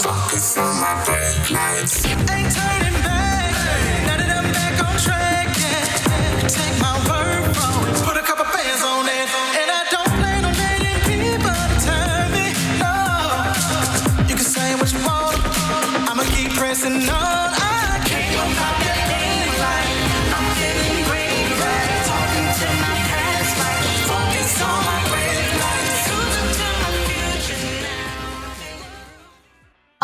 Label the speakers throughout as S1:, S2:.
S1: Focus on my brake lights.
S2: Ain't turning back. Now that I'm back on track, yeah. Take my word for it. Put a couple bands on it. And I don't plan on letting people turn me. No. You can say what you want. I'ma keep pressing on. I can't go pop that green light. I'm getting green light. Talking to my past life. Focus on my brake lights. Cruising to my future now.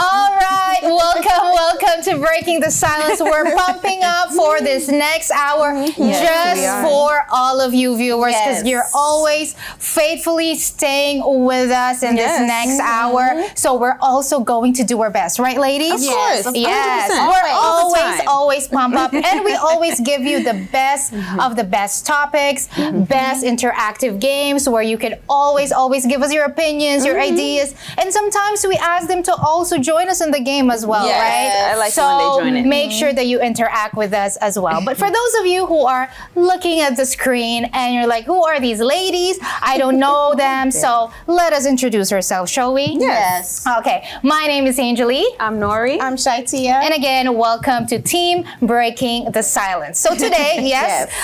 S3: All right, welcome to Breaking the Silence. We're pumping up for this next hour just for all of you viewers because you're always faithfully staying with us in this next hour. So we're also going to do our best, right, ladies?
S4: Of course.
S3: Yes.
S4: 100%.
S3: We're always pump up, and we always give you the best of the best topics, best interactive games where you can always give us your opinions, your ideas, and sometimes we ask them to also join us in the game as well, right?
S4: I like
S3: so
S4: it when they join it.
S3: Make sure that you interact with us as well. But for those of you who are looking at the screen and you're like, who are these ladies? I don't know them. So let us introduce ourselves, shall we?
S4: Yes.
S3: Okay. My name is Angeli.
S4: I'm Nori.
S5: I'm ShyTia.
S3: And again, welcome to Team Breaking the Silence. So today,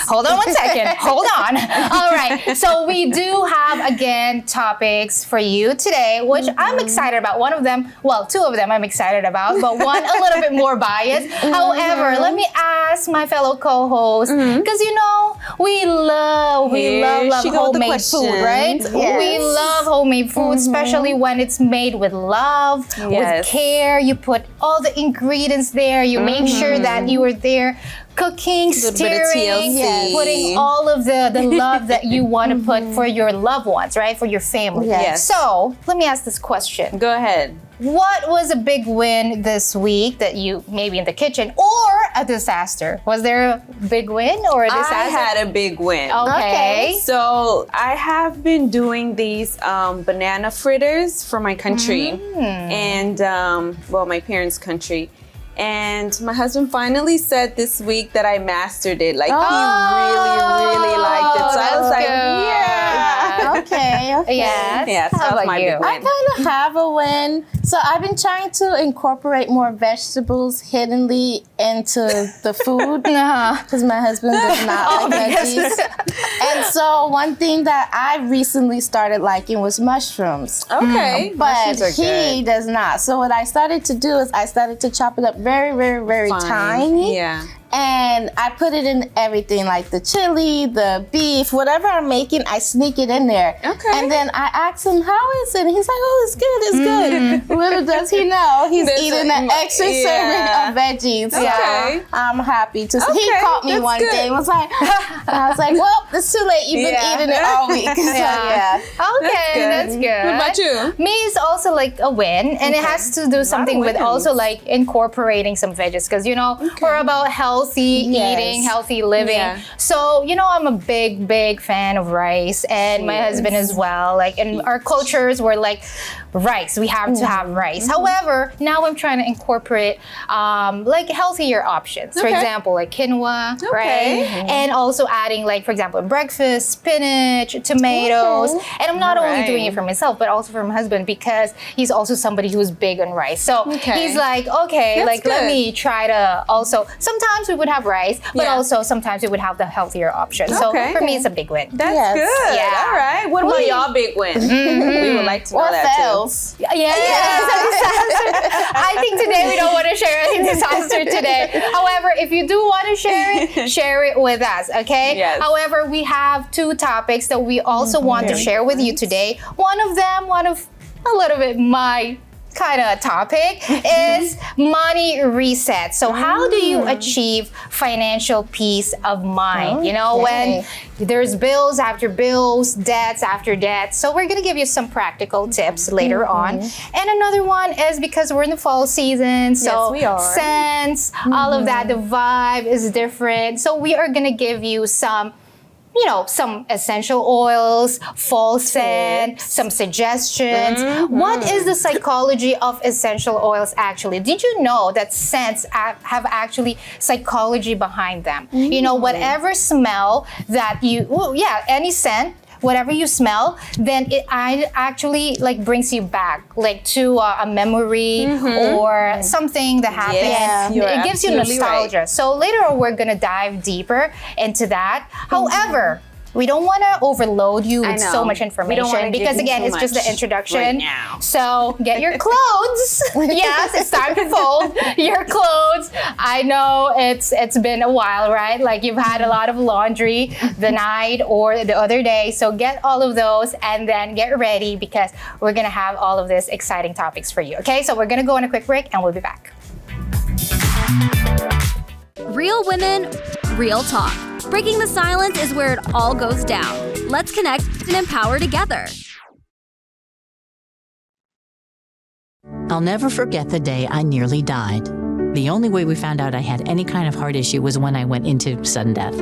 S3: hold on one second. Hold on. All right. So we do have, again, topics for you today, which I'm excited about. One of them, well, two of them I'm excited about, but one a little bit more biased. However, let me ask my fellow co-hosts, because we love homemade food, right?
S4: Yes.
S3: We love homemade food, especially when it's made with love, with care. You put all the ingredients there. You make sure that you are there cooking, stirring, putting all of the love that you want to put for your loved ones, right? For your family.
S4: Yes.
S3: So let me ask this question.
S4: Go ahead.
S3: What was a big win this week that you, maybe in the kitchen, or a disaster? Was there a big win or a disaster?
S4: I had a big win.
S3: Okay.
S4: So I have been doing these banana fritters for my country and, my parents' country. And my husband finally said this week that I mastered it. Like, he really liked it. So I was like,
S5: Okay.
S3: Yes.
S4: So
S3: How
S4: that was
S3: about
S4: my
S3: you?
S4: big
S5: I
S4: win.
S5: kind of have a win. So I've been trying to incorporate more vegetables hiddenly into the food because my husband does not like veggies. And so one thing that I recently started liking was mushrooms.
S4: Okay.
S5: But
S4: Mushrooms are
S5: he
S4: good.
S5: does not. So what I started to do is I started to chop it up very, very, very
S4: Fine.
S5: tiny.
S4: Yeah.
S5: And I put it in everything, like the chili, the beef, whatever I'm making, I sneak it in there.
S4: Okay.
S5: And then I ask him, how is it? And he's like, oh, it's good. Little does he know, he's
S4: That's
S5: eating an extra serving of veggies.
S4: Okay.
S5: So I'm happy to. He
S4: Okay,
S5: caught me
S4: that's
S5: one
S4: good.
S5: day and was like, I was like, well, it's too late. You've been eating it all week. So,
S3: Okay, that's good.
S4: What about you?
S3: Me is also like a win, and it has to do something with
S4: wins.
S3: also like incorporating some veggies because we're about healthy eating, healthy living.
S4: Yeah.
S3: So I'm a big fan of rice, and my husband as well. Like in our cultures, we're like rice. We have to have rice. However, now I'm trying to incorporate like healthier options. For example, like quinoa, right? And also adding like, for example, in breakfast, spinach, tomatoes. And I'm not only doing it for myself, but also for my husband because he's also somebody who's big on rice. So he's like, okay,
S4: That's
S3: let
S4: good.
S3: me try to also, sometimes we would have rice, but also sometimes we would have the healthier option. So for me, it's a big win.
S4: That's good.
S3: Yeah.
S4: All right. What about y'all big win? We would like to know that too.
S3: I think today we don't want to share any disaster today. However, if you do want to share it with us, okay?
S4: Yes.
S3: However, we have two topics that we also want to share with you today. One of a little bit my kind of topic is money reset. So how do you achieve financial peace of mind? When there's bills after bills, debts after debts. So we're going to give you some practical tips later on. And another one is because we're in the fall season. So
S4: we are.
S3: scents, all of that, the vibe is different. So we are going to give you some some essential oils, fall scent, some suggestions. What is the psychology of essential oils actually? Did you know that scents have actually psychology behind them? Whatever smell that any scent whatever you smell, then I actually like brings you back like to a memory or something that happened.
S4: Yes, you're
S3: It gives you
S4: absolutely
S3: nostalgia.
S4: right.
S3: So later on, we're gonna dive deeper into that. However, we don't want to overload you
S4: I
S3: with
S4: know.
S3: so much
S4: We don't wanna
S3: information
S4: give
S3: because
S4: you
S3: again,
S4: too
S3: it's just the
S4: much
S3: introduction.
S4: right now.
S3: So get your clothes. Yes, it's time to fold your clothes. I know it's been a while, right? Like you've had a lot of laundry the night or the other day. So get all of those and then get ready because we're gonna have all of these exciting topics for you. Okay, so we're gonna go on a quick break and we'll be back.
S6: Real women, real talk. Breaking the silence is where it all goes down. Let's connect and empower together.
S7: I'll never forget the day I nearly died. The only way we found out I had any kind of heart issue was when I went into sudden death.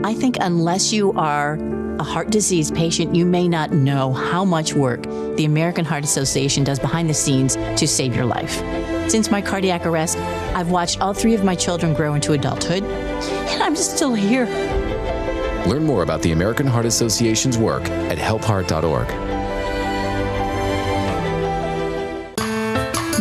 S7: I think unless you are a heart disease patient, you may not know how much work the American Heart Association does behind the scenes to save your life. Since my cardiac arrest, I've watched all 3 of my children grow into adulthood, and I'm still here.
S8: Learn more about the American Heart Association's work at helpheart.org.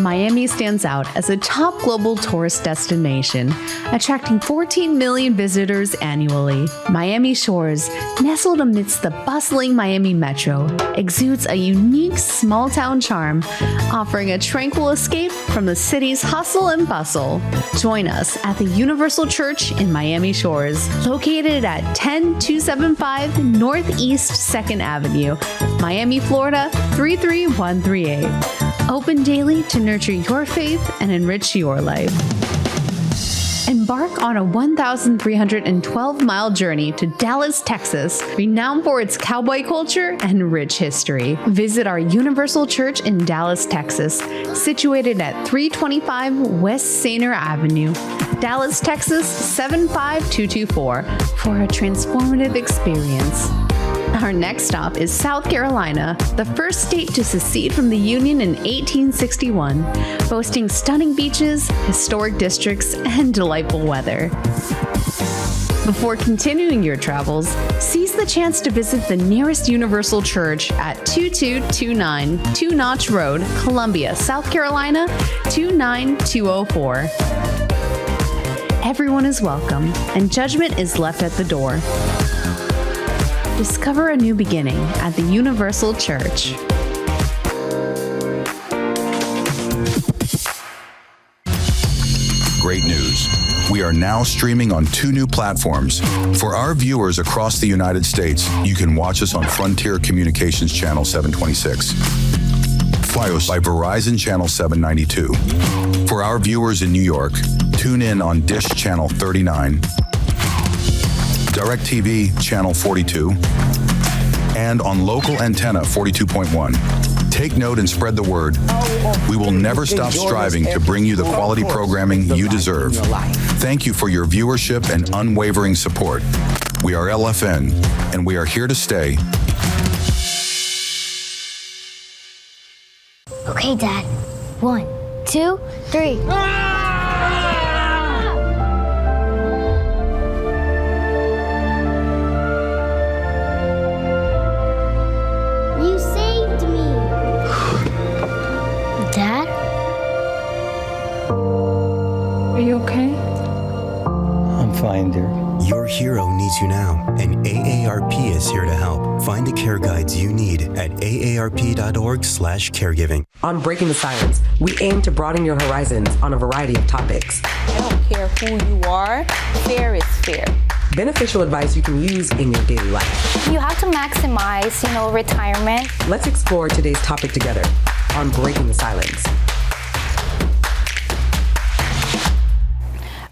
S9: Miami stands out as a top global tourist destination, attracting 14 million visitors annually. Miami Shores, nestled amidst the bustling Miami metro, exudes a unique small-town charm, offering a tranquil escape from the city's hustle and bustle. Join us at the Universal Church in Miami Shores, located at 10275 Northeast 2nd Avenue, Miami, Florida 33138. Open daily to nurture your faith and enrich your life. Embark on a 1,312-mile journey to Dallas, Texas, renowned for its cowboy culture and rich history. Visit our Universal Church in Dallas, Texas, situated at 325 West Sainer Avenue, Dallas, Texas 75224, for a transformative experience. Our next stop is South Carolina, the first state to secede from the Union in 1861, boasting stunning beaches, historic districts, and delightful weather. Before continuing your travels, seize the chance to visit the nearest Universal Church at 2229 Two Notch Road, Columbia, South Carolina 29204. Everyone is welcome, and judgment is left at the door. Discover a new beginning at the Universal Church.
S10: Great news. We are now streaming on 2 new platforms. For our viewers across the United States, you can watch us on Frontier Communications Channel 726. Fios by Verizon Channel 792. For our viewers in New York, tune in on Dish Channel 39. DirecTV Channel 42, and on local antenna 42.1. Take note and spread the word. We will never stop striving to bring you the quality programming you deserve. Thank you for your viewership and unwavering support. We are LFN, and we are here to stay.
S11: Okay, Dad. 1, 2, 3. You saved me. Dad?
S3: Are you okay?
S12: I'm fine, dear.
S13: Your hero needs you now, and AARP is here to help. Find the care guides you need at aarp.org/caregiving.
S14: On Breaking the Silence, we aim to broaden your horizons on a variety of topics.
S4: I don't care who you are, fair is fair.
S14: Beneficial advice you can use in your daily life.
S3: You have to maximize, retirement.
S14: Let's explore today's topic together on Breaking the Silence.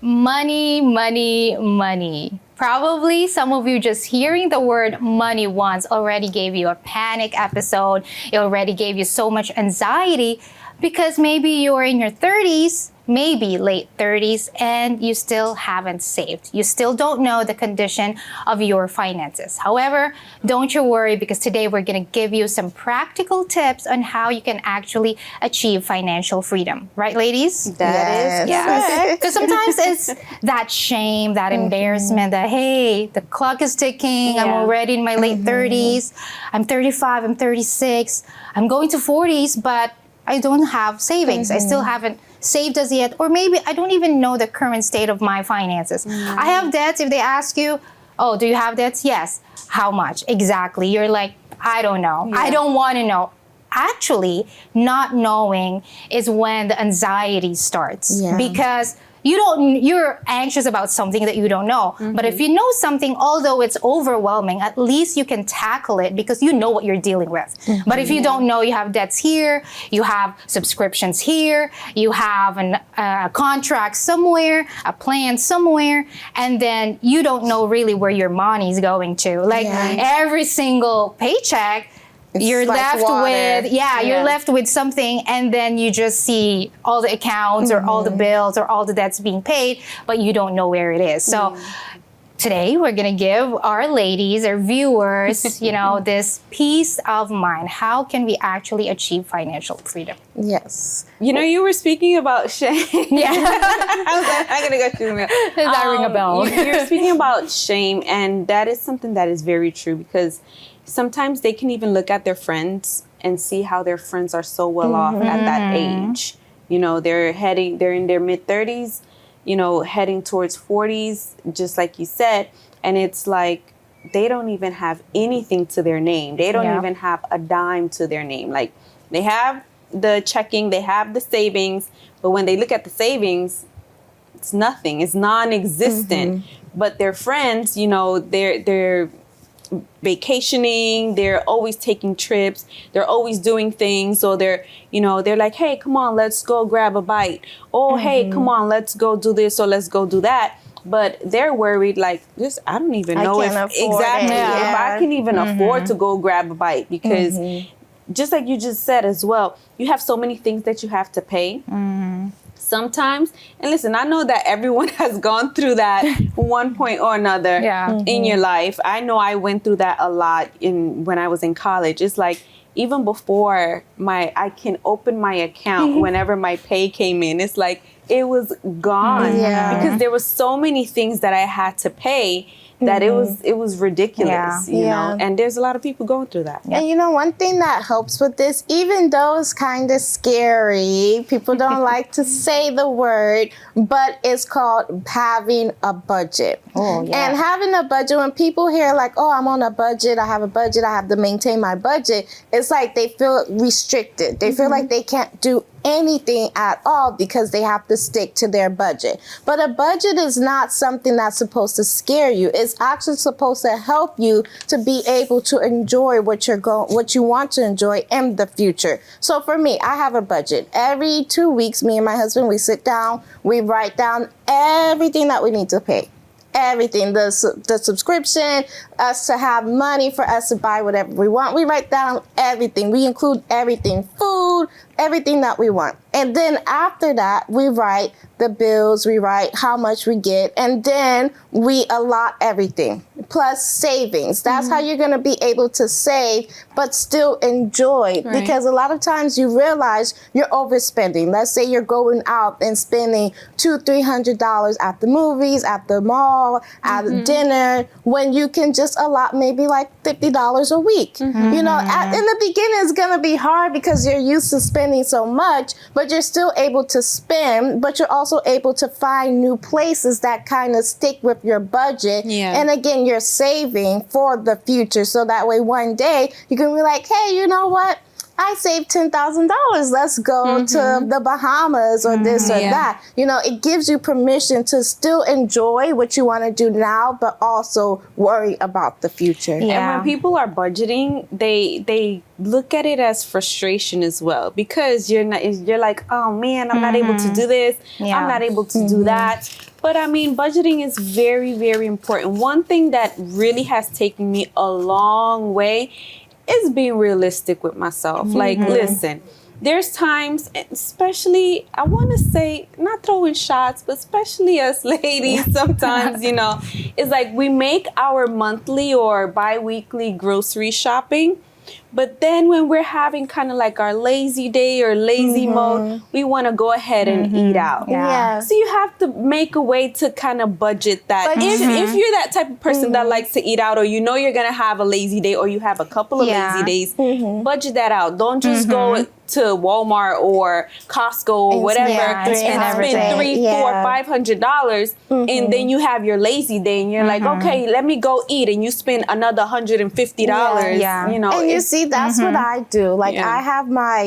S3: Money, money, money. Probably some of you just hearing the word money once already gave you a panic episode. It already gave you so much anxiety because maybe you're in your 30s maybe late 30s, and you still haven't saved. You still don't know the condition of your finances. However, don't you worry, because today we're going to give you some practical tips on how you can actually achieve financial freedom. Right, ladies?
S4: That is
S3: Yes. Because sometimes it's that shame, that embarrassment that, hey, the clock is ticking. I'm already in my late 30s. I'm 35, I'm 36. I'm going to 40s, but I don't have savings. I still haven't saved as yet, or maybe I don't even know the current state of my finances. I have debts. If they ask you, oh, do you have debts? Yes. How much? Exactly. You're like, I don't know. I don't want to know. Actually, not knowing is when the anxiety starts, because you're anxious about something that you don't know. But if you know something, although it's overwhelming, at least you can tackle it because you know what you're dealing with. But if you don't know, you have debts here, you have subscriptions here, you have a contract somewhere, a plan somewhere, and then you don't know really where your money's going to. Like every single paycheck, you're
S4: like
S3: left
S4: water.
S3: with you're left with something, and then you just see all the accounts or all the bills or all the debts being paid, but you don't know where it is. So today we're gonna give our ladies, our viewers, this peace of mind. How can we actually achieve financial freedom?
S5: Yes.
S4: You were speaking about shame.
S3: Yeah.
S4: I'm gonna go through it.
S3: Does that ring a bell?
S4: You're speaking about shame, and that is something that is very true, because sometimes they can even look at their friends and see how their friends are so well off at that age. They're in their mid 30s, heading towards 40s, just like you said. And it's like, they don't even have anything to their name. They don't even have a dime to their name. Like, they have the checking, they have the savings, but when they look at the savings, it's nothing. It's non-existent. But their friends, they're vacationing, they're always taking trips, they're always doing things. So they're like, hey, come on, let's go grab a bite. Oh, hey, come on, let's go do this, or let's go do that. But they're worried, like, this, I don't even know if I can even afford to go grab a bite, because just like you just said as well, you have so many things that you have to pay. Sometimes, and listen, I know that everyone has gone through that one point or another in your life. I know I went through that a lot when I was in college. It's like, even before I can open my account, whenever my pay came in, it's like it was gone because there were so many things that I had to pay that it was ridiculous, you know, and there's a lot of people going through that.
S5: And one thing that helps with this, even though it's kind of scary, people don't like to say the word, but it's called having a budget. And having a budget, when people hear like, oh, I'm on a budget, I have a budget, I have to maintain my budget, it's like they feel restricted. They feel like they can't do anything at all because they have to stick to their budget. But a budget is not something that's supposed to scare you. It's actually supposed to help you to be able to enjoy what you want to enjoy in the future. So for me, I have a budget. Every 2 weeks, me and my husband, we sit down, we write down everything that we need to pay. Everything, the subscription, us to have money for us to buy whatever we want. We write down everything. We include everything, food, everything that we want. And then after that, we write the bills, we write how much we get, and then we allot everything, plus savings. That's how you're going to be able to save, but still enjoy. Because a lot of times you realize you're overspending. Let's say you're going out and spending $200-300 at the movies, at the mall, at dinner, when you can just allot maybe like $50 a week. In the beginning, it's going to be hard because you're used to spending so much, but you're still able to spend, but you're also able to find new places that kind of stick with your budget. And again, you're saving for the future. So that way one day you can be like, hey, you know what? I saved $10,000. Let's go to the Bahamas or this or that. It gives you permission to still enjoy what you want to do now, but also worry about the future.
S4: And when people are budgeting, they look at it as frustration as well, because you're like, oh man, I'm not able to do this. I'm not able to do that. But I mean, budgeting is very, very important. One thing that really has taken me a long way is being realistic with myself. Like, listen, there's times, especially, I want to say, not throwing shots, but especially us ladies, sometimes, you know, it's like we make our monthly or bi-weekly grocery shopping. But then when we're having kind of like our lazy day or lazy mode, we want to go ahead and eat out.
S5: Yeah.
S4: So you have to make a way to kind of budget that. But if you're that type of person that likes to eat out, or you know you're going to have a lazy day, or you have a couple of lazy days, budget that out. Don't just go to Walmart or Costco or whatever and spend $300, $400, $500, and then you have your lazy day and you're like, okay, let me go eat, and you spend another $150. You know,
S5: and you see, that's what I do. Like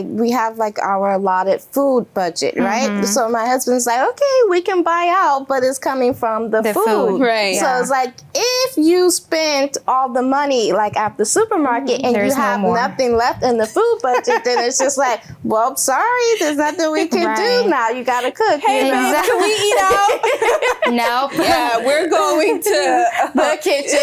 S5: we have like our allotted food budget, right? So my husband's like, okay, we can buy out, but it's coming from the food.
S4: Right.
S5: So it's like, if you spent all the money like at the supermarket and you have nothing left in the food budget, then it's just like, well, sorry, there's nothing we can do now. You got to cook.
S4: Hey, man, can we eat out?
S3: Nope.
S4: Yeah, we're going to
S5: the kitchen.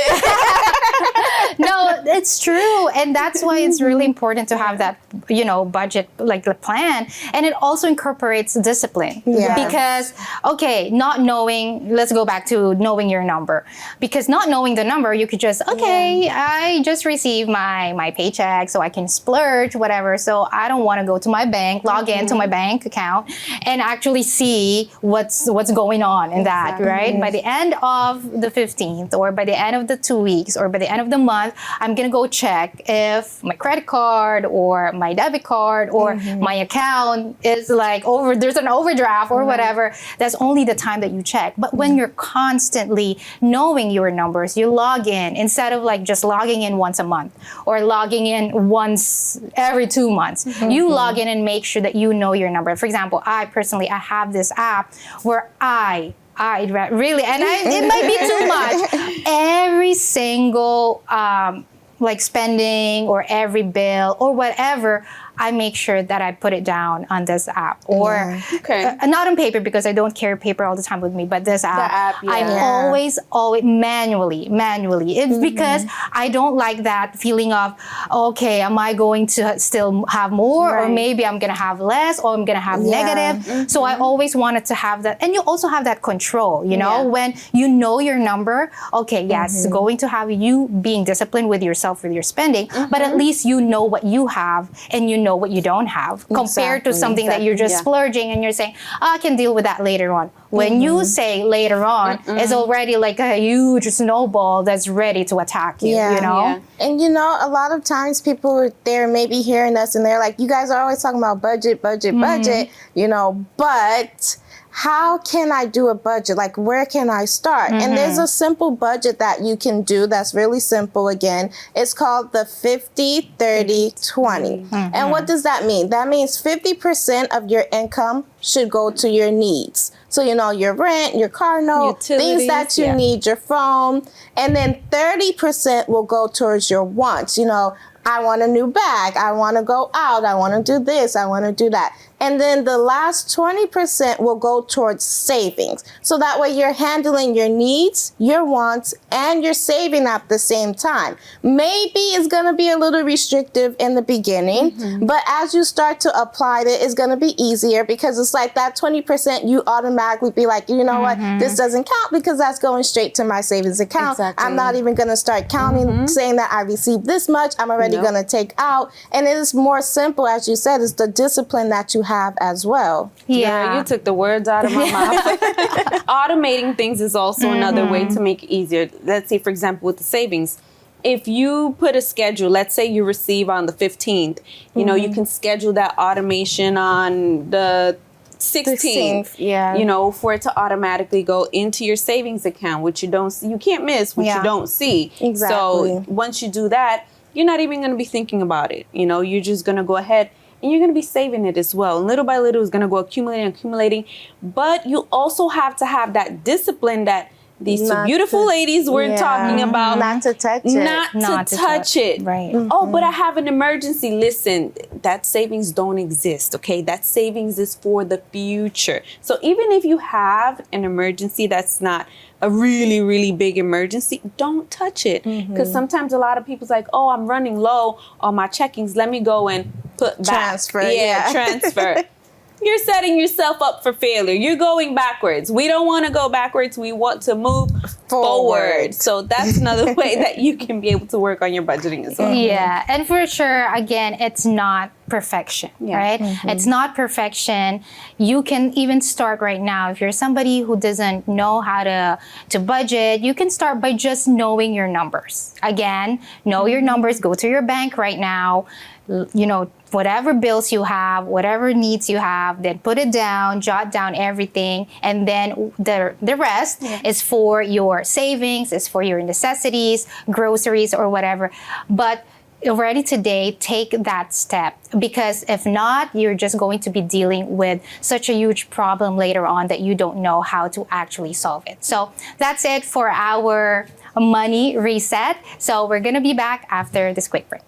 S3: No, it's true. And that's why it's really important to have that, you know, budget, like the plan. And it also incorporates discipline. Because, okay, not knowing, let's go back to knowing your number. Because not knowing the number, you could just, okay, I just received my paycheck, so I can splurge, whatever. So I don't want to go to my bank, log into my bank account, and actually see what's going on in that, right? By the end of the 15th, or by the end of the 2 weeks, or by the end of the month, I'm gonna go check if my credit card or my debit card or my account is like there's an overdraft or whatever. That's only the time that you check. But when you're constantly knowing your numbers, you log in instead of like just logging in once a month or logging in once every 2 months. You log in and make sure that you know your number. For example, I have this app where I really, and it might be too much. Every single like spending or every bill or whatever, I make sure that I put it down on this app, or not on paper because I don't carry paper all the time with me, but this app, I always manually. It's because I don't like that feeling of, okay, am I going to still have more, or maybe I'm gonna have less, or I'm gonna have negative. So I always wanted to have that, and you also have that control, you know, when you know your number. Okay, yes, going to have you being disciplined with yourself with your spending, but at least you know what you have and you know what you don't have, compared to something that you're just splurging and you're saying, I can deal with that later on. When you say later on, it's already like a huge snowball that's ready to attack you, you know?
S5: And you know, a lot of times people, they're maybe hearing us and they're like, you guys are always talking about budget, you know, but how can I do a budget? Like, where can I start? And there's a simple budget that you can do that's really simple again. It's called the 50-30-20. And what does that mean? That means 50% of your income should go to your needs. So, you know, your rent, your car note, things that you need, your phone. And then 30% will go towards your wants. You know, I want a new bag. I want to go out. I want to do this. I want to do that. And then the last 20% will go towards savings. So that way you're handling your needs, your wants, and you're saving at the same time. Maybe it's going to be a little restrictive in the beginning, but as you start to apply it, it's going to be easier, because it's like that 20% you automatically be like, you know what, this doesn't count because that's going straight to my savings account. I'm not even going to start counting, saying that I received this much. I'm already going to take out. And it is more simple, as you said, it's the discipline that you have as well.
S4: Yeah, you took the words out of my mouth. Automating things is also another way to make it easier. Let's say, for example, with the savings, if you put a schedule, let's say you receive on the 15th, you know, you can schedule that automation on the 16th, you know, for it to automatically go into your savings account, which you can't miss, which you don't see. So once you do that, you're not even going to be thinking about it. You know, you're just going to go ahead and you're going to be saving it as well. And little by little, it's going to go accumulating. But you also have to have that discipline that these two beautiful ladies were talking about.
S5: Not to touch it.
S4: Not to touch it.
S3: Right.
S4: Oh, but I have an emergency. Listen, that savings don't exist, okay? That savings is for the future. So even if you have an emergency that's not a really, really big emergency, don't touch it. Because sometimes a lot of people's like, oh, I'm running low on my checkings. Let me go and put back.
S5: Transfer,
S4: Transfer. You're setting yourself up for failure. You're going backwards. We don't want to go backwards. We want to move forward. So that's another way that you can be able to work on your budgeting as well.
S3: Yeah, and for sure, again, it's not perfection, right? It's not perfection. You can even start right now. If you're somebody who doesn't know how to budget, you can start by just knowing your numbers. Again, know your numbers. Go to your bank right now. You know, whatever bills you have, whatever needs you have, then put it down, jot down everything, and then the rest is for your savings, is for your necessities, groceries, or whatever. But already today, take that step, because if not, you're just going to be dealing with such a huge problem later on that you don't know how to actually solve it. So that's it for our money reset. So we're gonna be back after this quick break.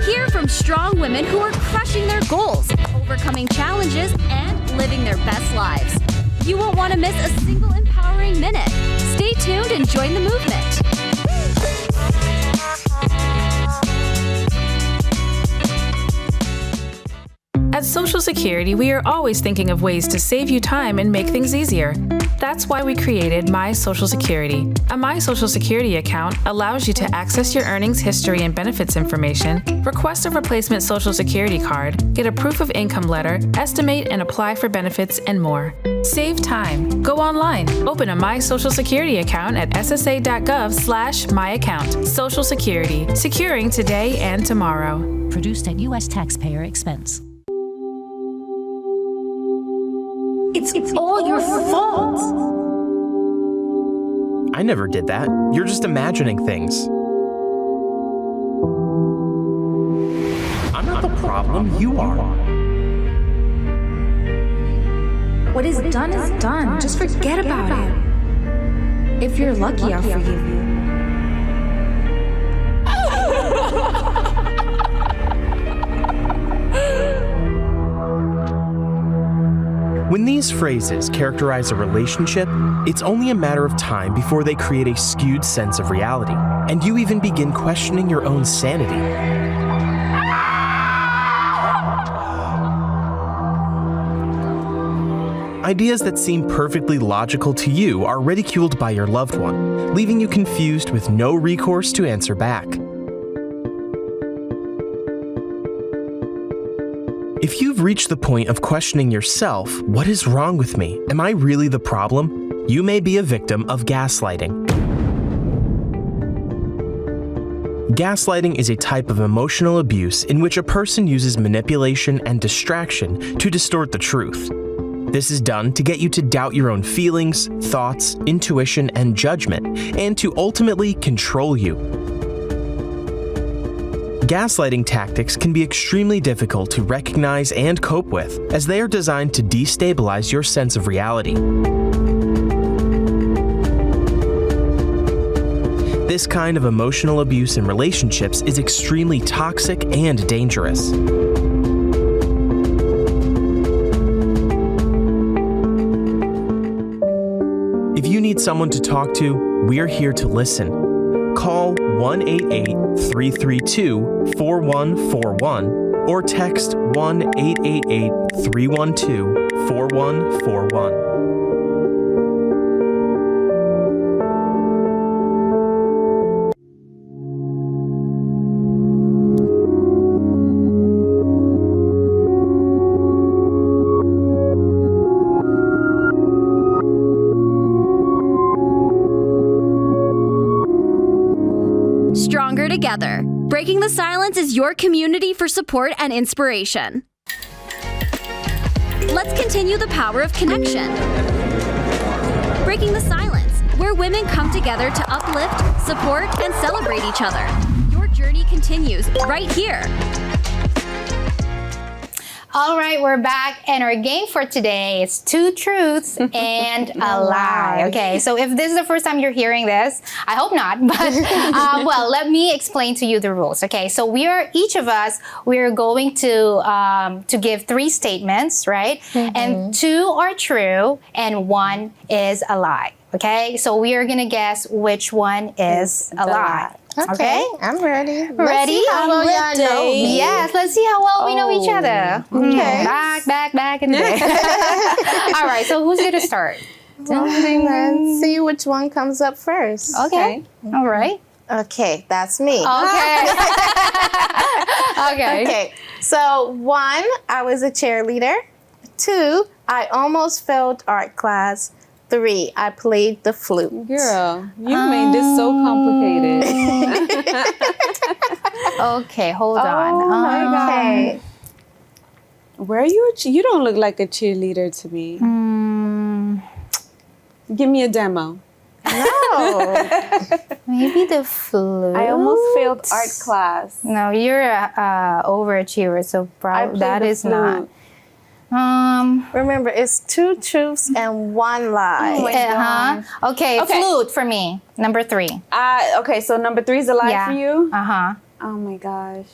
S6: Hear from strong women who are crushing their goals, overcoming challenges, and living their best lives. You won't want to miss a single empowering minute. Stay tuned and join the movement.
S15: At Social Security, we are always thinking of ways to save you time and make things easier. That's why we created My Social Security. A My Social Security account allows you to access your earnings history and benefits information, request a replacement Social Security card, get a proof of income letter, estimate and apply for benefits, and more. Save time. Go online. Open a My Social Security account at ssa.gov/myaccount. Social Security. Securing today and tomorrow.
S7: Produced at U.S. taxpayer expense.
S16: It's all your fault.
S17: I never did that. You're just imagining things. I'm not the problem, you are.
S16: What is done is done. Just forget about it. If you're lucky, I'll forgive you.
S17: When these phrases characterize a relationship, it's only a matter of time before they create a skewed sense of reality, and you even begin questioning your own sanity. Ideas that seem perfectly logical to you are ridiculed by your loved one, leaving you confused with no recourse to answer back. If you've reached the point of questioning yourself, what is wrong with me? Am I really the problem? You may be a victim of gaslighting. Gaslighting is a type of emotional abuse in which a person uses manipulation and distraction to distort the truth. This is done to get you to doubt your own feelings, thoughts, intuition, and judgment, and to ultimately control you. Gaslighting tactics can be extremely difficult to recognize and cope with, as they are designed to destabilize your sense of reality. This kind of emotional abuse in relationships is extremely toxic and dangerous. If you need someone to talk to, we're here to listen. Call 1-888-332-4141 or text 1-888-312-4141.
S6: Stronger together. Breaking the Silence is your community for support and inspiration. Let's continue the power of connection. Breaking the Silence, where women come together to uplift, support, and celebrate each other. Your journey continues right here.
S3: All right, we're back, and our game for today is 2 truths and a lie. Okay, so if this is the first time you're hearing this, I hope not, but well, let me explain to you the rules. Okay, so each of us, we're going to give 3 statements, right? Mm-hmm. And 2 are true, and 1 is a lie. Okay, so we are gonna guess which one is a lie.
S5: Okay, I'm ready.
S3: Ready?
S5: Let's see how well y'all know me.
S3: Yes, let's see how well we know each other.
S5: Okay.
S3: Back in there. All right, so who's going to start?
S5: Let's see which one comes up first.
S3: Okay. All right.
S5: Okay, that's me.
S3: Okay.
S5: Okay. So 1, I was a cheerleader. 2, I almost failed art class. 3, I played the flute.
S4: Girl, you made this so complicated.
S3: Okay, hold on.
S4: Oh my
S5: Okay.
S4: God. Where are you? You don't look like a cheerleader to me. Give me a demo.
S5: No.
S3: Maybe the flute.
S4: I almost failed art class.
S3: No, you're a overachiever, so probably that is not.
S5: Remember, it's 2 truths and 1 lie.
S3: Okay, flute for me. Number 3.
S4: Okay, so number 3 is a lie for you? Oh my gosh.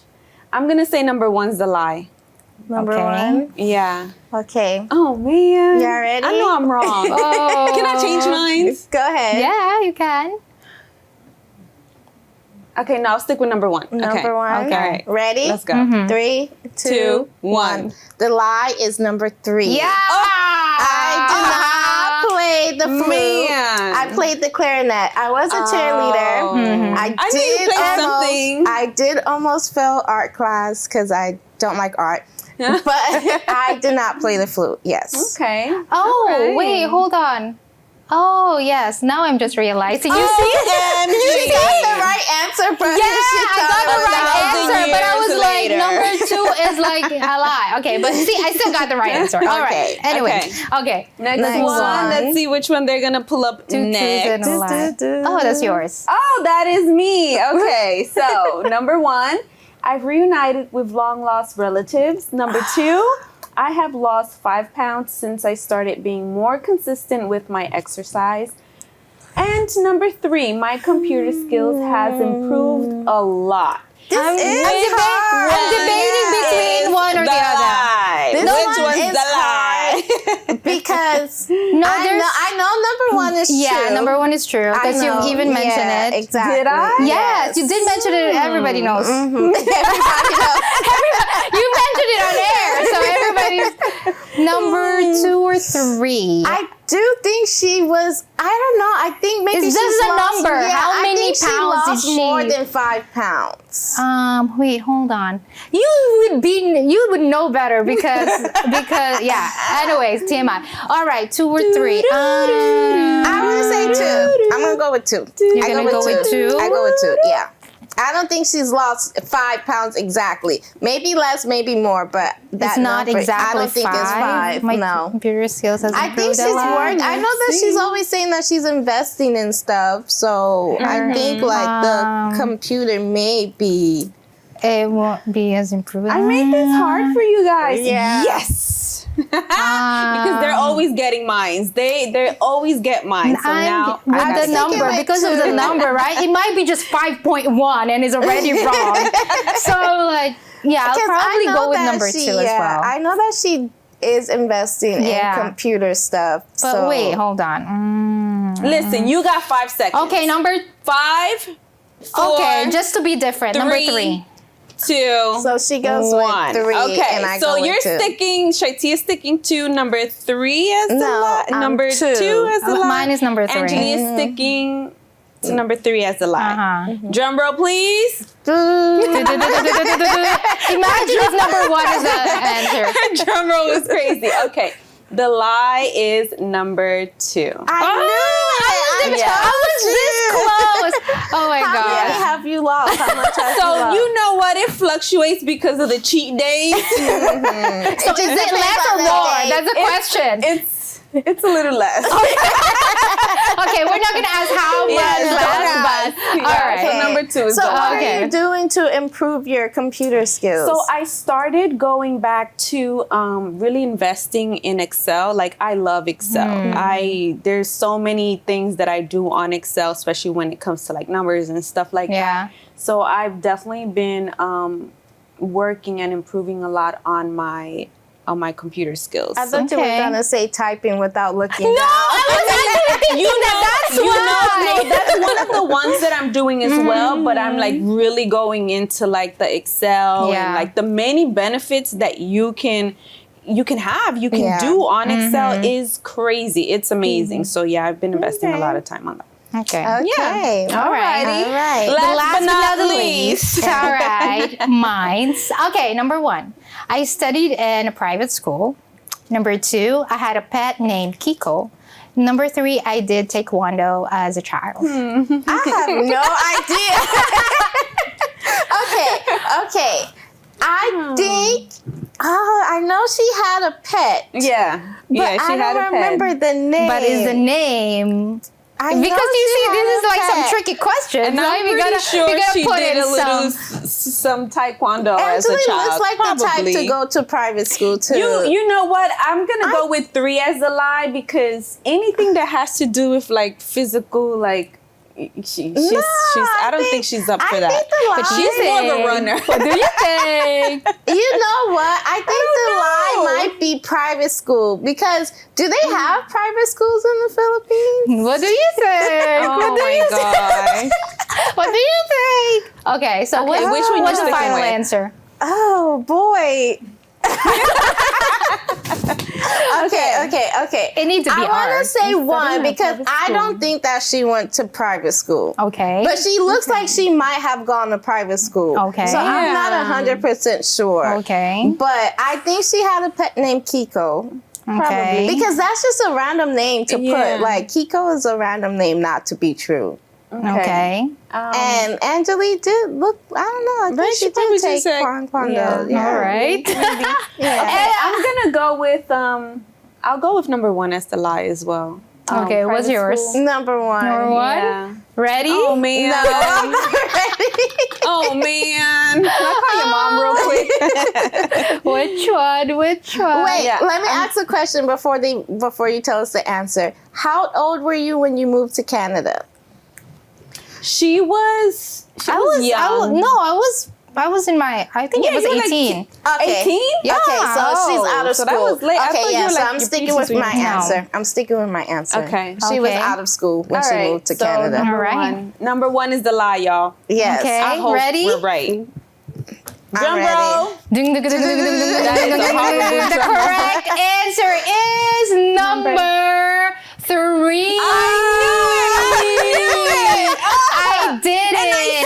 S4: I'm going to say number 1's the lie.
S5: Number 1?
S4: Yeah.
S5: Okay.
S4: Oh, man.
S5: Y'all ready?
S4: I know I'm wrong. Can I change mine?
S5: Go ahead.
S3: Yeah, you can.
S4: Okay, no, I'll stick with number 1.
S5: Number 1.
S4: Okay. All right.
S5: Ready?
S4: Let's go.
S5: 3, 2, 1. The lie is number 3.
S3: Yeah.
S5: I did not play the flute.
S4: Man.
S5: I played the clarinet. I was a cheerleader.
S4: I knew you played something.
S5: I did almost fail art class because I don't like art. But I did not play the flute. Yes.
S4: Okay.
S3: Oh, wait, hold on. Oh, yes. Now I'm just realizing. You see?
S5: She got the right answer, but
S3: Yeah, I got the right answer, but I was like,
S4: later.
S3: number 2 is like a lie. Okay, but see, I still got the right answer. All right. Anyway, okay.
S4: Next one. Let's see which one they're going to pull up
S3: 2
S4: next.
S3: truths and a lie. Oh, that's yours.
S4: Oh, that is me. Okay, so number 1, I've reunited with long-lost relatives. Number 2, I have lost 5 pounds since I started being more consistent with my exercise. And number 3, my computer skills has improved a lot.
S3: I'm debating between one or the other.
S4: Which one's the lie?
S5: Because
S3: No,
S5: I know number 1 is true.
S3: Yeah, number 1 is true because you even mentioned it.
S5: Exactly.
S4: Did I?
S3: Yes, you did mention it. Everybody knows.
S5: Everybody knows.
S3: You mentioned it on air, so everybody's number 2 or 3.
S5: I do think she was. I don't know. I think maybe
S3: It's
S5: she's
S3: just a
S5: lost,
S3: number.
S5: Yeah,
S3: How many
S5: I think
S3: pounds
S5: she
S3: did
S5: lost
S3: she-
S5: more than 5 pounds.
S3: Wait, hold on. You would know better because yeah. Anyways, TMI. All right, 2 or 3.
S5: I'm gonna say 2. I'm gonna go with 2.
S3: You're gonna go with 2?
S5: I go with 2. Yeah. I don't think she's lost 5 pounds exactly. Maybe less, maybe more, but
S3: It's not
S5: number,
S3: exactly
S5: I don't think
S3: 5.
S5: it's 5.
S3: My
S5: no.
S3: computer skills has
S5: I think
S3: improved
S5: she's
S3: a lot.
S5: worked. I know that she's always saying that she's investing in stuff. So I think like the computer may be.
S3: It won't be as improved.
S4: I made this hard for you guys.
S5: Yeah.
S4: Yes. Because they're always getting mines. They always get mine. So now
S3: with
S4: I
S3: the number because of the number, right? It might be just 5.1 and it's already wrong. So like, yeah, I'll probably go with number 2 as well.
S5: I know that she is investing
S3: Yeah.
S5: in computer stuff.
S3: But
S5: so.
S3: wait, hold on.
S4: Listen, you got 5 seconds.
S3: Okay, number
S4: 5, 4,
S3: okay, just to be different. Number 3.
S4: 2,
S5: So she goes
S4: 1.
S5: with 3,
S4: Okay,
S5: and I
S4: so
S5: go with
S4: you're
S5: 2.
S4: sticking. ShyTia is sticking to number 3 as the
S5: No,
S4: lie. Number 2 as the lie.
S3: Mine is number 3.
S4: Angeli is sticking to number 3 as the lie. Drum roll, please.
S3: Imagine if number 1 is the answer.
S4: Drum roll was crazy. Okay, the lie is number 2.
S5: I knew it.
S3: I was this close. Oh my
S5: How
S3: god.
S5: many have you lost? How much have you
S4: So
S5: lost?
S4: you know what? It fluctuates because of the cheat days.
S3: So is it less or more? That's the question.
S4: It's a little less.
S3: Okay, we're not gonna ask how much less, but all right.
S4: So number 2 is
S5: So
S4: the
S5: what
S4: lie.
S5: are you doing to improve your computer skills?
S4: So I started going back to really investing in Excel. Like I love Excel. There's so many things that I do on Excel, especially when it comes to like numbers and stuff like that. So I've definitely been working and improving a lot on my my computer skills.
S5: I thought you were gonna say typing without looking down.
S4: No, that's one of the ones that I'm doing as well, but I'm like really going into like the Excel and like the many benefits that you can do on Excel is crazy. It's amazing. So yeah, I've been investing a lot of time on that.
S3: Okay.
S5: Okay.
S3: All right.
S4: Last but not least.
S3: All right. Mine's. Okay, number 1. I studied in a private school. Number 2, I had a pet named Kiko. Number 3, I did taekwondo as a child.
S5: I have no idea. Okay. I think, I know she had a pet.
S4: Yeah.
S5: But
S4: she
S5: I
S4: had a
S5: don't
S4: pet.
S5: remember the name.
S3: But is the name...
S5: I
S3: because
S5: know
S3: you see,
S5: she
S3: this
S5: had
S3: is
S5: a
S3: like some
S5: pet.
S3: tricky questions.
S4: And I'm
S3: you
S4: pretty sure she
S3: put
S4: did
S3: in
S4: a little
S3: some...
S4: some taekwondo as a
S5: Angeli
S4: child.
S5: looks like
S4: Probably.
S5: the type to go to private school too.
S4: You know what? I'm gonna go with 3 as a lie because anything that has to do with like physical, like she's I don't think she's up for that. But she's more of a runner.
S3: What do you think?
S5: You know what? I think the lie might be private school because do they have private schools in the Philippines?
S3: What do you think?
S4: Oh my god!
S3: What do you think? Okay, so
S4: which one
S3: what's
S4: you
S3: the
S4: sticking
S3: final
S4: with?
S3: answer?
S5: Oh boy. Okay.
S3: It needs to be
S5: I want to
S3: ours.
S5: say 1 because I don't think that she went to private school.
S3: Okay.
S5: But she looks like she might have gone to private school.
S3: Okay.
S5: So I'm not 100% sure.
S3: Okay.
S5: But I think she had a pet named Kiko.
S3: Okay.
S5: Because that's just a random name to put. Like, Kiko is a random name not to be true.
S3: Okay.
S5: And Angeli did look, I don't know, I think she did take taekwondo.
S3: Yeah. All right.
S4: Okay, I'm gonna go with I'll go with number 1 as the lie as well.
S3: Okay, what's yours?
S5: Number 1.
S3: Number 1?
S4: Yeah.
S3: Ready?
S4: Oh man.
S5: No, I'm not ready.
S4: Oh man. Can I call your mom real quick?
S3: Which one?
S5: Wait, let me ask a question before you tell us the answer. How old were you when you moved to Canada?
S4: She was young.
S3: I was in my, I think it was 18.
S5: Okay.
S4: 18?
S5: Yeah. Okay, so she's out of
S4: so
S5: school.
S4: that was late. I thought
S5: Okay,
S4: you
S5: yeah,
S4: were
S5: so
S4: like
S5: I'm
S4: your
S5: sticking with
S4: preteens
S5: my
S4: were-
S5: answer. I'm sticking with my answer.
S4: Okay.
S5: She was
S3: Okay.
S5: out of school when
S4: All
S5: she
S4: right,
S5: moved to
S4: so
S5: Canada.
S4: Number one is the lie, y'all.
S5: Yes.
S3: Okay.
S4: I hope
S3: Ready?
S4: we're right.
S5: I'm
S4: Drum
S5: ready.
S4: roll.
S3: Ding, ding, ding, ding, ding, ding, ding, ding,
S4: That is a
S3: ding,
S4: horrible
S3: ding. The
S4: drum roll.
S3: correct answer is number 3.
S5: I
S3: did it.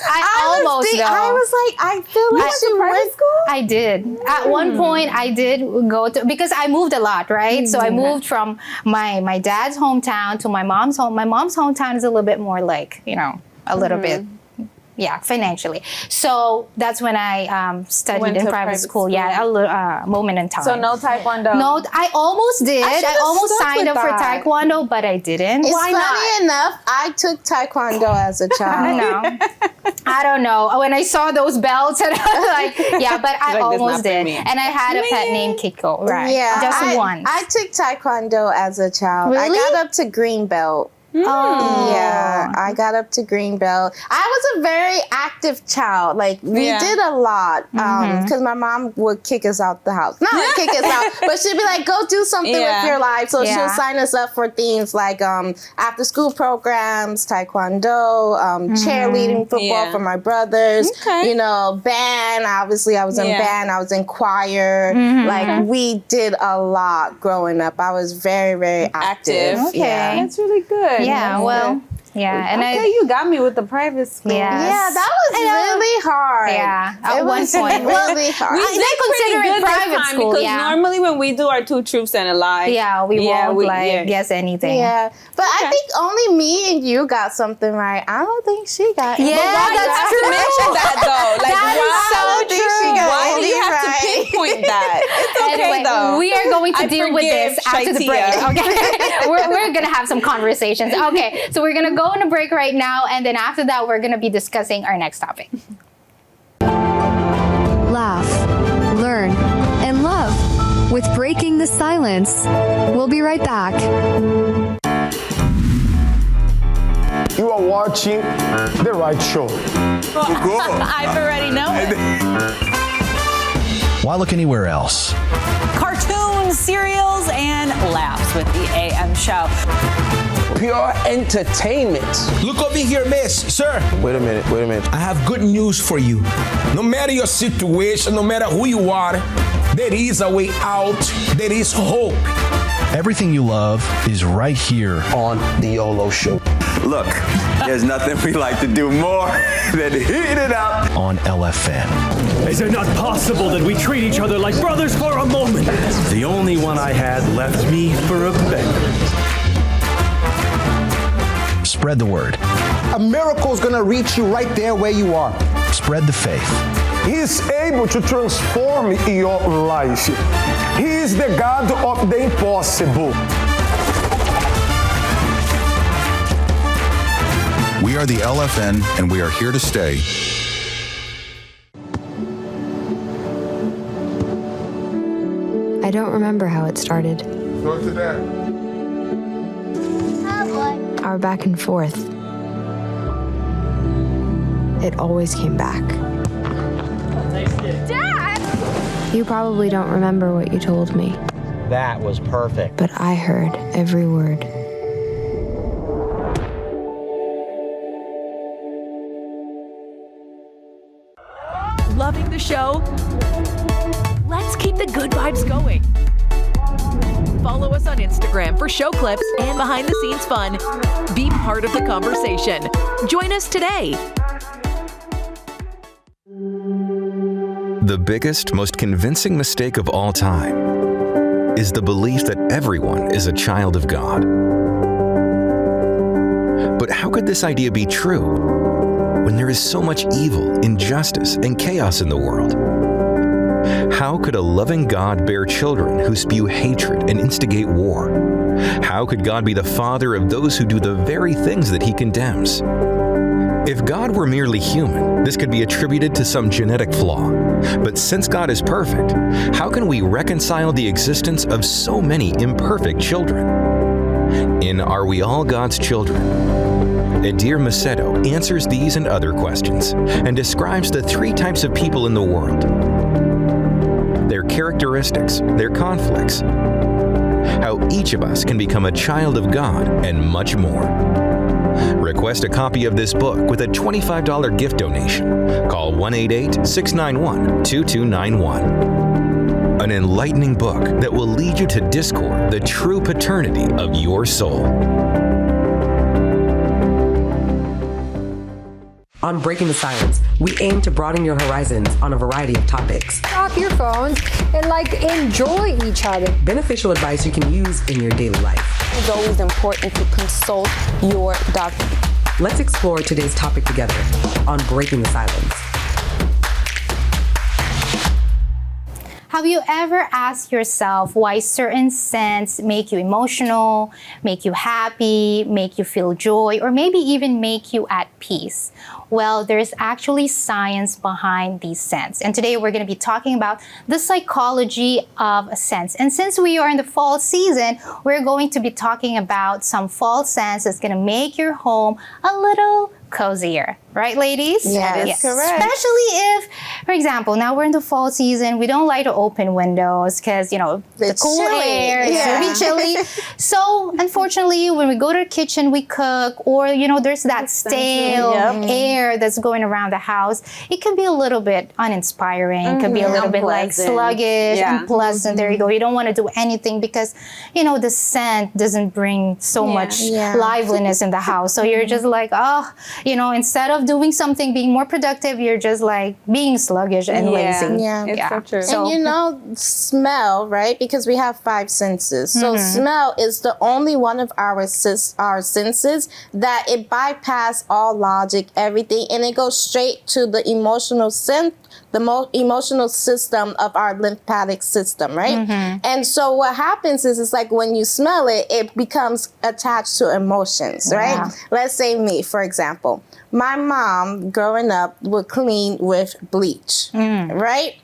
S3: I almost though.
S5: I was like, I feel like she went to school.
S3: I did. At one point, I did go to, because I moved a lot, right? So I moved from my dad's hometown to my mom's home. My mom's hometown is a little bit more like, a little bit, financially. So that's when I studied
S4: Went
S3: in
S4: to
S3: private school. Yeah, a moment in time.
S4: So no taekwondo.
S3: No, I almost did. I
S5: should've
S3: almost
S5: stuck
S3: signed
S5: with
S3: up for
S5: that.
S3: taekwondo, but I didn't.
S5: It's funny enough, I took taekwondo as a child.
S3: I don't know. When I saw those belts, and I was like, but I
S4: Like, this
S3: almost
S4: not for
S3: did.
S4: me.
S3: And I had a pet named Kiko. Right.
S5: Yeah,
S3: Just once.
S5: I took taekwondo as a child.
S3: Really?
S5: I got up to green belt.
S3: Oh.
S5: Yeah, I got up to green belt. I was a very active child. Like, we did a lot because my mom would kick us out the house. Not like kick us out, but she'd be like, go do something with your life. So she'll sign us up for things like after school programs, taekwondo, cheerleading, football for my brothers, band. Obviously, I was in band. I was in choir. Like, we did a lot growing up. I was very, very active.
S3: Okay.
S5: Yeah.
S4: That's really good.
S3: Yeah, well, yeah. And
S4: you got me with the private school.
S3: Yes.
S5: Yeah, that was really hard.
S3: Yeah, at
S5: It
S3: one
S5: was
S3: point.
S5: really hard.
S4: We
S3: They
S4: did
S3: consider
S4: pretty
S3: it
S4: good
S3: private
S4: this time
S3: school,
S4: because
S3: yeah.
S4: normally when we do our 2 truths and a lie,
S3: we won't guess anything.
S5: Yeah, but I think only me and you got something right. I don't think she got it.
S3: Yeah,
S4: why
S3: that's
S4: you have
S3: true.
S4: to mention that though? Like,
S3: That is
S4: why?
S3: so true.
S4: Why do you have to
S5: Right.
S4: pinpoint that? It's okay
S3: Anyway,
S4: though.
S3: we are going to
S4: I
S3: deal with
S4: forgive
S3: this after the
S4: ShyTia.
S3: break. Okay, we're gonna have some conversations. Okay, so we're gonna go on a break right now, and then after that, we're gonna be discussing our next topic.
S18: Laugh, learn, and love with Breaking the Silence. We'll be right back.
S19: You are watching the right show.
S20: I've already known it. Why look anywhere else?
S21: Cartoons, cereals, and laughs with the AM show.
S22: Pure entertainment.
S23: Look over here, miss. Sir.
S22: Wait a minute.
S23: I have good news for you. No matter your situation, no matter who you are, there is a way out. There is hope.
S20: Everything you love is right here
S22: on The YOLO Show.
S24: Look, there's nothing we like to do more than heat it up
S20: on LFN.
S25: Is it not possible that we treat each other like brothers for a moment?
S26: The only one I had left me for a beggar.
S20: Spread the word.
S19: A miracle is going to reach you right there where you are.
S20: Spread the faith.
S19: He is able to transform your life. He is the God of the impossible.
S10: We are the LFN, and we are here to stay.
S18: I don't remember how it started.
S19: Go to that.
S18: Our back and forth. It always came back.
S11: Dad!
S18: You probably don't remember what you told me,
S27: That was perfect.
S18: but I heard every word.
S28: Loving the show? Let's keep the good vibes going. Follow us on Instagram for show clips and behind-the-scenes fun. Be part of the conversation. Join us today.
S29: The biggest, most convincing mistake of all time is the belief that everyone is a child of God. But how could this idea be true when there is so much evil, injustice, and chaos in the world? How could a loving God bear children who spew hatred and instigate war? How could God be the father of those who do the very things that he condemns? If God were merely human, this could be attributed to some genetic flaw. But since God is perfect, how can we reconcile the existence of so many imperfect children? In Are We All God's Children? Edir Macedo answers these and other questions and describes the three types of people in the world, their characteristics, their conflicts, how each of us can become a child of God, and much more. Request a copy of this book with a $25 gift donation. Call 1-888-691-2291. An enlightening book that will lead you to discover the true paternity of your soul.
S14: On Breaking the Silence, we aim to broaden your horizons on a variety of topics.
S30: Off your phones and enjoy each other.
S14: Beneficial advice you can use in your daily life.
S4: It's always important to consult your doctor.
S14: Let's explore today's topic together on Breaking the Silence.
S3: Have you ever asked yourself why certain scents make you emotional, make you happy, make you feel joy, or maybe even make you at peace? Well, there's actually science behind these scents. And today we're going to be talking about the psychology of scents. And since we are in the fall season, we're going to be talking about some fall scents that's going to make your home a little cozier. Right, ladies?
S4: Yes, correct.
S3: Especially if, for example, now we're in the fall season, we don't like to open windows because, the cool
S4: chilly.
S3: air, it's really chilly. So, unfortunately, when we go to the kitchen, we cook, or, there's that stale air that's going around the house. It can be a little bit uninspiring. It can be a little bit sluggish, unpleasant. There you go. You don't want to do anything because, the scent doesn't bring so much liveliness in the house. So you're just like, instead of doing something, being more productive, you're just being sluggish and lazy.
S4: Yeah, it's so true.
S3: So,
S5: and smell, right? Because we have 5 senses. So smell is the only one of our senses that it bypasses all logic, everything, and it goes straight to the emotional emotional system of our lymphatic system, right? And so what happens is, it's like when you smell it, it becomes attached to emotions, right? Let's say me, for example. My mom, growing up, would clean with bleach, right?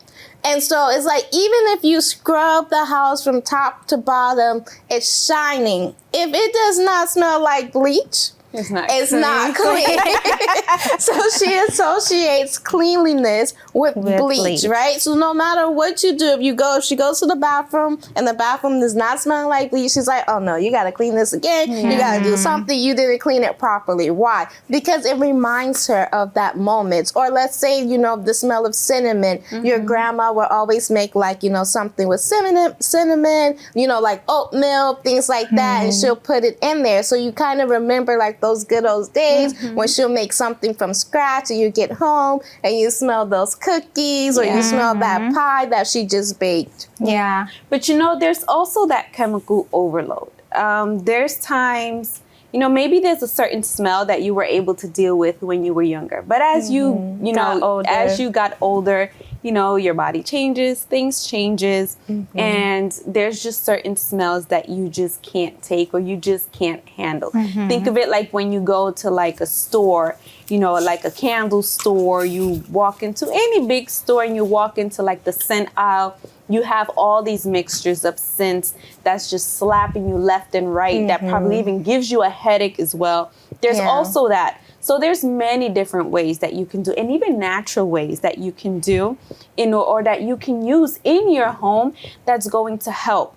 S5: And so it's like, even if you scrub the house from top to bottom, it's shining. If it does not smell like bleach,
S4: It's not
S5: clean. So she associates cleanliness with bleach, right? So no matter what you do, if she goes to the bathroom and the bathroom does not smell like bleach, she's like, oh no, you got to clean this again. You got to do something. You didn't clean it properly. Why? Because it reminds her of that moment. Or let's say, the smell of cinnamon. Your grandma will always make something with cinnamon, like oatmeal, things like that, and she'll put it in there. So you kind of remember like those good old days when she'll make something from scratch and you get home and you smell those cookies or you smell that pie that she just baked.
S3: Yeah.
S4: But there's also that chemical overload. There's times, maybe there's a certain smell that you were able to deal with when you were younger. But as as you got older, your body changes, things changes, and there's just certain smells that you just can't take or you just can't handle. Think of it like when you go to like a store, like a candle store, you walk into any big store and you walk into like the scent aisle. You have all these mixtures of scents that's just slapping you left and right that probably even gives you a headache as well. There's also that. So there's many different ways that you can do, and even natural ways that you can do or that you can use in your home that's going to help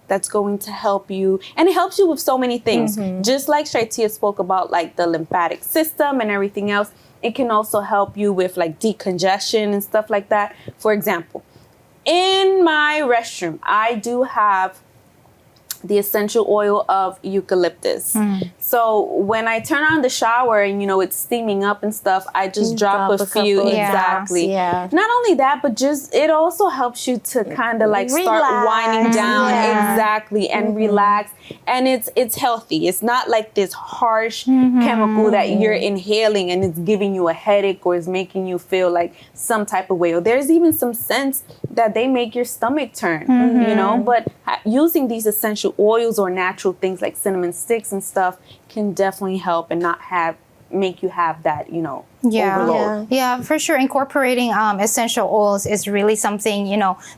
S4: you. And it helps you with so many things. Just like ShyTia spoke about, like the lymphatic system and everything else, it can also help you with like decongestion and stuff like that. For example, in my restroom, I do have the essential oil of eucalyptus. So when I turn on the shower and, it's steaming up and stuff, I just drop a few. Exactly. Yeah. Not only that, but just, it also helps you to kind of like start winding down. Exactly. And relax. And it's healthy. It's not like this harsh chemical that you're inhaling and it's giving you a headache or is making you feel like some type of way. Or there's even some scents that they make your stomach turn, but using these essential oils or natural things like cinnamon sticks and stuff can definitely help and not make you have that, overload.
S3: Yeah, for sure. Incorporating essential oils is really something,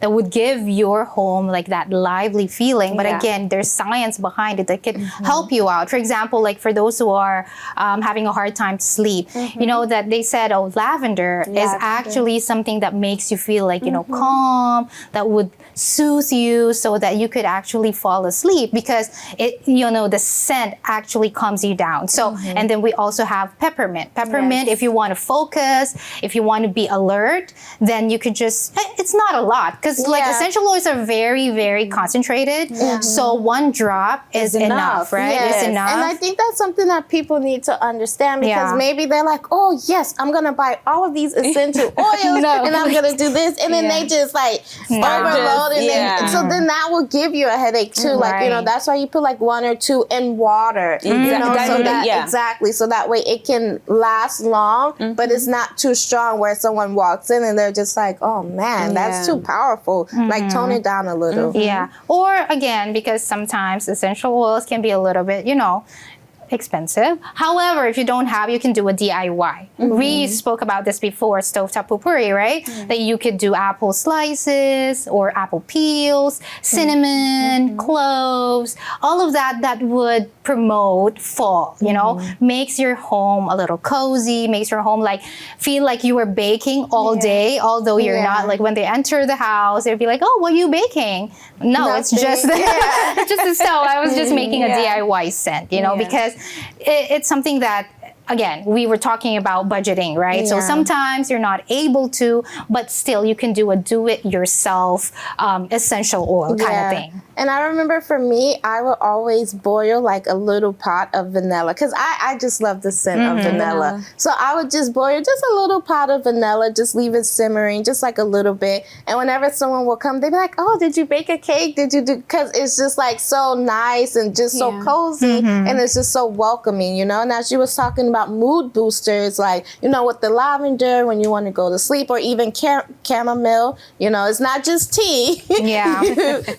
S3: that would give your home like that lively feeling. But again, there's science behind it that can help you out. For example, like for those who are having a hard time to sleep, that they said, lavender is actually something that makes you feel like, calm, that would soothe you so that you could actually fall asleep because it, the scent actually calms you down. So, and then we also have peppermint. If you want to focus, if you want to be alert, then you could it's not a lot because like essential oils are very, very concentrated. So one drop is enough, right?
S5: Yes.
S3: It's enough.
S5: And I think that's something that people need to understand because maybe they're like, oh yes, I'm going to buy all of these essential oils and I'm going to do this. And then they just like overload and so then that will give you a headache too. Like, that's why you put like 1 or 2 in water. Exactly. So that way it can last long, but it's not too strong where someone walks in and they're just like, oh man, that's too powerful. Like tone it down a little.
S3: Yeah. Or again, because sometimes essential oils can be a little bit, expensive. However, if you don't have, you can do a DIY. We spoke about this before, stovetop potpourri, right? That you could do apple slices or apple peels, cinnamon, cloves, all of that would promote fall, makes your home a little cozy, makes your home like feel like you were baking all day, although you're not. Like when they enter the house, they'd be like, oh, what are you baking? No, it's just it's just a stove. I was just making a DIY scent, because it's something that, again, we were talking about budgeting, right? So sometimes you're not able to, but still you can do a do-it-yourself essential oil kind of thing.
S5: And I remember for me, I would always boil like a little pot of vanilla because I just love the scent of vanilla. So I would just boil just a little pot of vanilla, just leave it simmering, just like a little bit. And whenever someone will come, they'd be like, oh, did you bake a cake? Did you do? Because it's just like so nice and just so cozy and it's just so welcoming, And as you was talking about mood boosters, like, with the lavender when you want to go to sleep or even chamomile, it's not just tea.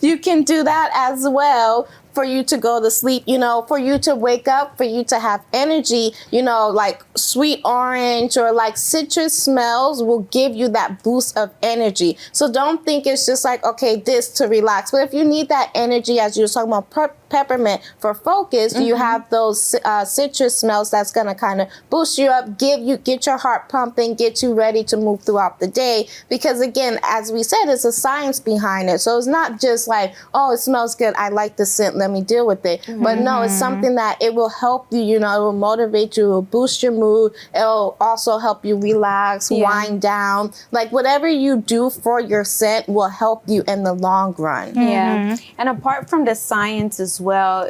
S5: You can do that as well for you to go to sleep, you know, for you to wake up, for you to have energy, you know, like sweet orange or like citrus smells will give you that boost of energy. So don't think it's just like, okay, this to relax. But if you need that energy, as you were talking about peppermint for focus, you have those citrus smells that's going to kind of boost you up, get your heart pumping, get you ready to move throughout the day. Because again, as we said, it's a science behind it. So it's not just like, oh, it smells good, I like the scent, let me deal with it. But no, it's something that it will help you, you know, it will motivate you, it will boost your mood. It'll also help you relax, wind down. Like whatever you do for your scent will help you in the long run.
S4: Yeah. And apart from the science as well,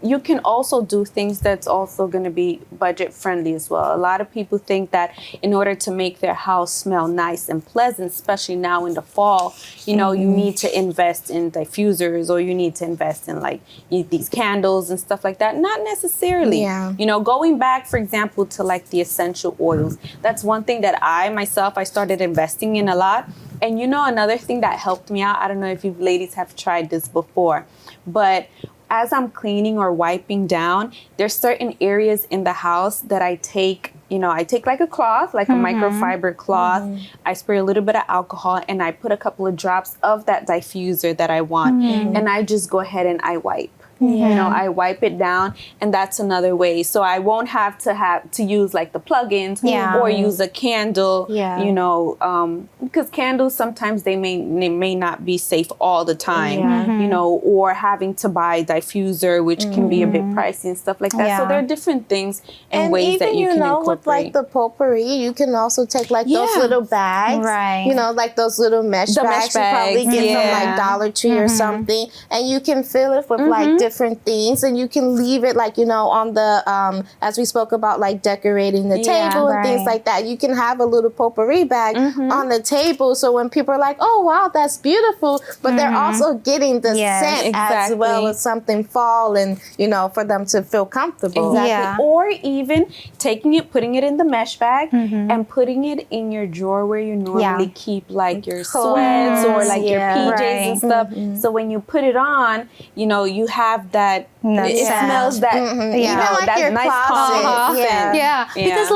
S4: you can also do things that's also going to be budget friendly as well. A lot of people think that in order to make their house smell nice and pleasant, especially now in the fall, you know, you need to invest in diffusers, or you need to invest in like these candles and stuff like that. Not necessarily. You know, going back, for example, to like the essential oils, that's one thing that I started investing in a lot. And you know, another thing that helped me out, I don't know if you ladies have tried this before, but as I'm cleaning or wiping down, there's certain areas in the house that I take like a cloth, like a microfiber cloth. I spray a little bit of alcohol and I put a couple of drops of that diffuser that I want. And I just go ahead and I wipe. You know, I wipe it down, and that's another way. So I won't have to use like the plugins or use a candle, you know, because candles sometimes they may not be safe all the time, you know, or having to buy diffuser, which can be a bit pricey and stuff like that. So there are different things and ways that you can incorporate.
S5: With like the potpourri, you can also take like those little bags, you know, like those little mesh bags. You probably get from like Dollar Tree or something, and you can fill it with like different things, and you can leave it like, you know, on the as we spoke about, like decorating the table and things like that. You can have a little potpourri bag on the table, so when people are like, oh wow, that's beautiful, but they're also getting the scent as well as something fall, and you know, for them to feel comfortable.
S4: Or even taking it, putting it in the mesh bag and putting it in your drawer where you normally keep like your sweats or like your PJs and stuff. So when you put it on, you know, you have that, it smells that, you know,
S5: like
S4: that
S5: your
S4: nice
S5: closet.
S3: Because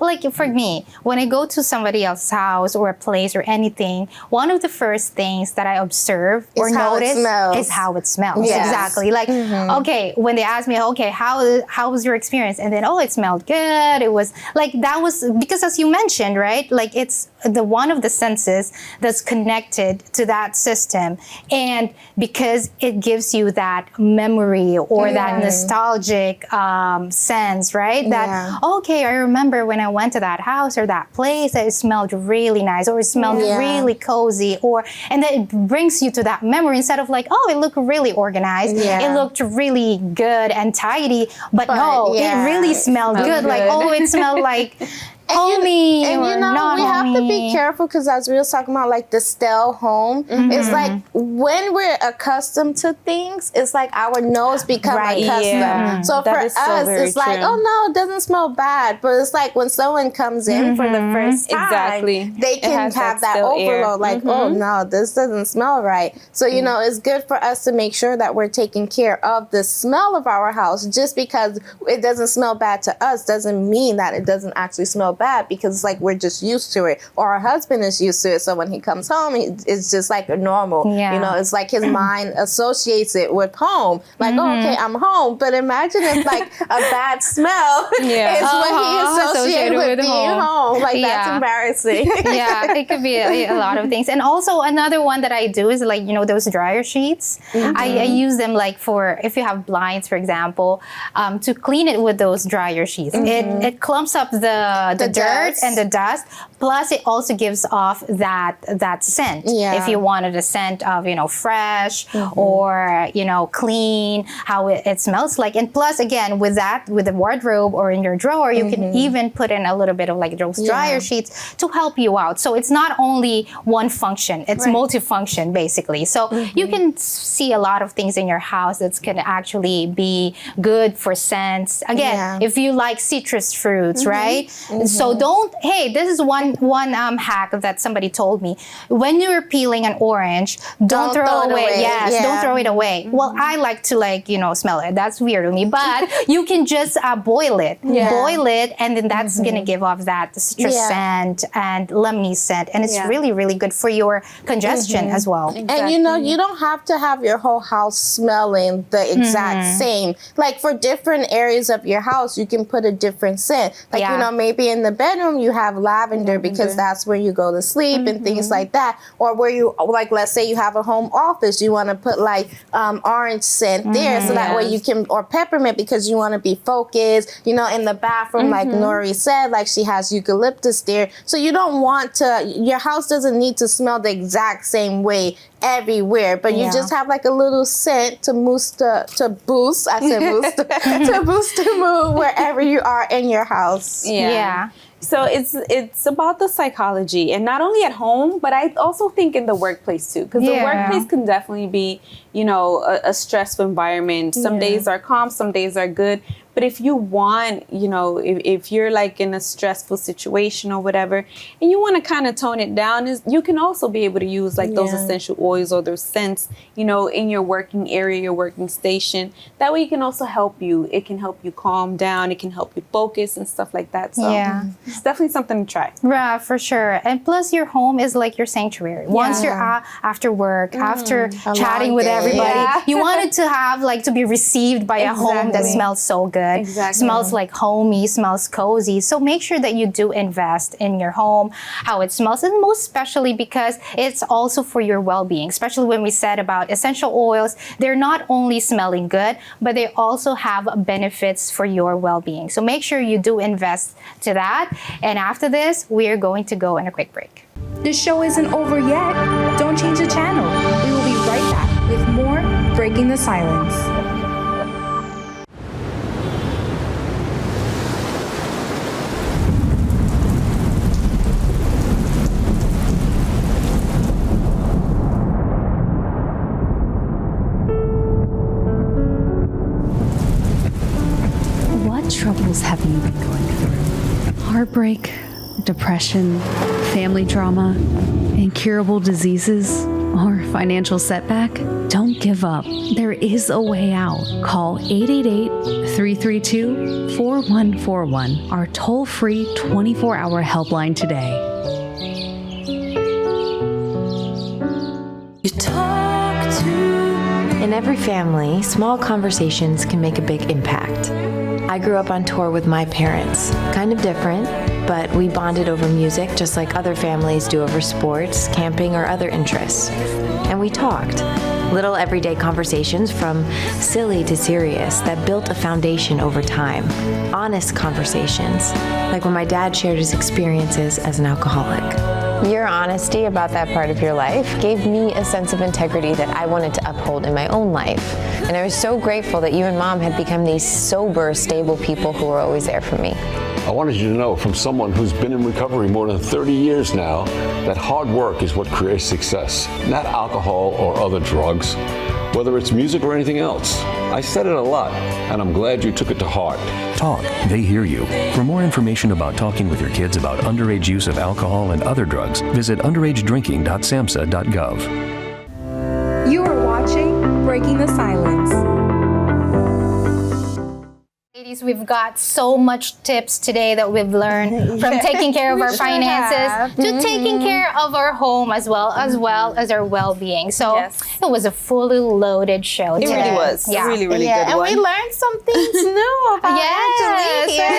S3: like for me, when I go to somebody else's house or a place or anything, one of the first things that I observe or notice is how it smells. Exactly. Like, okay, when they ask me, okay, how was your experience? And then, oh, it smelled good. It was like, that was because, as you mentioned, right? Like, it's the one of the senses that's connected to that system. And because it gives you that memory or that nostalgic sense, right? That, okay, I remember when I went to that house or that place, it smelled really nice, or it smelled really cozy, and then it brings you to that memory instead of like, oh, it looked really organized, it looked really good and tidy, but no, it really smelled good. Like, oh, it smelled like homey.
S5: And you know, we have to be careful, because as we were talking about, like the stale home, it's like when we're accustomed to things, it's like our nose become accustomed. So for us, it's like, oh no, it doesn't smell bad. But it's like when someone comes in for the first time, they can have that overload, like, oh no, this doesn't smell right. So, you know, it's good for us to make sure that we're taking care of the smell of our house. Just because it doesn't smell bad to us doesn't mean that it doesn't actually smell bad, because it's like we're just used to it, or our husband is used to it. So when he comes home, it's just like a normal, you know, it's like his mind associates it with home. Like, oh, okay, I'm home. But imagine if like a bad smell is what he associated with being home. Like, that's embarrassing.
S3: It could be a lot of things. And also another one that I do is like, you know, those dryer sheets. I use them like for, if you have blinds, for example, to clean it with those dryer sheets. It clumps up the dirt and the dust. Plus, it also gives off that scent. If you wanted a scent of, you know, fresh or, you know, clean, how it smells like. And plus, again, with the wardrobe or in your drawer, you can even put in a little bit of like those dryer sheets to help you out. So it's not only one function; it's multifunction basically. So you can see a lot of things in your house that's going to actually be good for scents. Again, if you like citrus fruits, right? So this is one hack that somebody told me. When you're peeling an orange, don't throw it away. Yes, don't throw it away. Well, I like to smell it. That's weird to me. But you can just boil it. Boil it, and then that's gonna give off that citrus scent and lemony scent, and it's really, really good for your congestion as well.
S5: And you don't have to have your whole house smelling the exact same. Like for different areas of your house, you can put a different scent. Like maybe in the bedroom you have lavender because that's where you go to sleep and things like that. Or where you let's say you have a home office, you want to put orange scent there, so that way you can, or peppermint because you want to be focused. In the bathroom, like Nori said, like she has eucalyptus there, so you don't want to. Your house doesn't need to smell the exact same way everywhere, but you just have like a little scent to boost to boost the mood wherever you are in your house.
S4: So it's about the psychology, and not only at home, but I also think in the workplace too, because the workplace can definitely be, a stressful environment. Some days are calm, some days are good. But if you want, if you're like in a stressful situation or whatever, and you want to kind of tone it down, you can also be able to use like those essential oils or those scents, in your working area, your working station. That way it can also help you. It can help you calm down. It can help you focus and stuff like that. So it's definitely something to try.
S3: Yeah, for sure. And plus your home is like your sanctuary. Once you're after work, after chatting with everybody, you wanted to have to be received by a home that smells so good. Smells like homey, smells cozy. So make sure that you do invest in your home, how it smells, and most especially because it's also for your well-being, especially when we said about essential oils. They're not only smelling good, but they also have benefits for your well-being. So make sure you do invest to that. And after this, we are going to go on a quick break.
S1: The show isn't over yet. Don't change the channel. We will be right back with more Breaking the Silence.
S2: What troubles have you been going through? Heartbreak, depression, family drama, incurable diseases, or financial setback? Don't give up. There is a way out. Call 888-332-4141, our toll-free 24-hour helpline today.
S7: In every family, small conversations can make a big impact. I grew up on tour with my parents. Kind of different, but we bonded over music just like other families do over sports, camping, or other interests. And we talked. Little everyday conversations from silly to serious that built a foundation over time. Honest conversations, like when my dad shared his experiences as an alcoholic.
S8: Your honesty about that part of your life gave me a sense of integrity that I wanted to uphold in my own life. And I was so grateful that you and Mom had become these sober, stable people who were always there for me.
S9: I wanted you to know from someone who's been in recovery more than 30 years now that hard work is what creates success, not alcohol or other drugs, whether it's music or anything else. I said it a lot, and I'm glad you took it to heart.
S20: Talk, they hear you. For more information about talking with your kids about underage use of alcohol and other drugs, visit underagedrinking.samhsa.gov.
S1: You are watching Breaking the Silence.
S3: Ladies, we've got so much tips today that we've learned from taking care of our finances to taking care of our home as well as our well-being. So it was a fully loaded show today.
S4: It really was.
S3: Yeah.
S4: A really, really good
S5: and
S4: one.
S5: we learned some things new about Angeli here.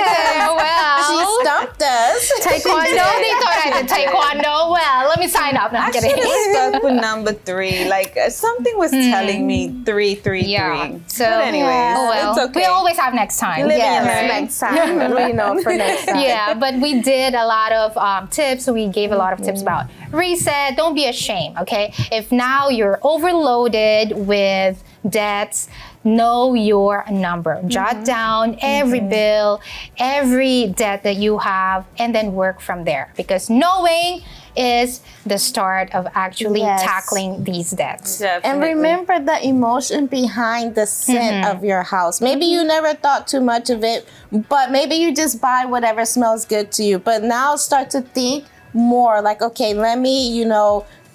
S3: Well,
S5: she stumped us.
S3: Taekwondo. They thought I did Taekwondo. Well, let me sign up. No, I'm kidding.
S4: I should have stuck with number 3. Like something was telling me 3, 3, 3.
S3: So,
S4: but anyways, it's okay.
S3: We always have next time.
S5: Next time. We know for next time.
S3: Yeah, but we did a lot of tips. We gave a lot of tips about reset. Don't be ashamed, okay? If now you're overloaded with debts, know your number. Jot down every bill, every debt that you have, and then work from there. Because knowing is the start of actually tackling these debts.
S5: And remember the emotion behind the scent of your house. Maybe you never thought too much of it, but maybe you just buy whatever smells good to you. But now start to think more like, okay, let me,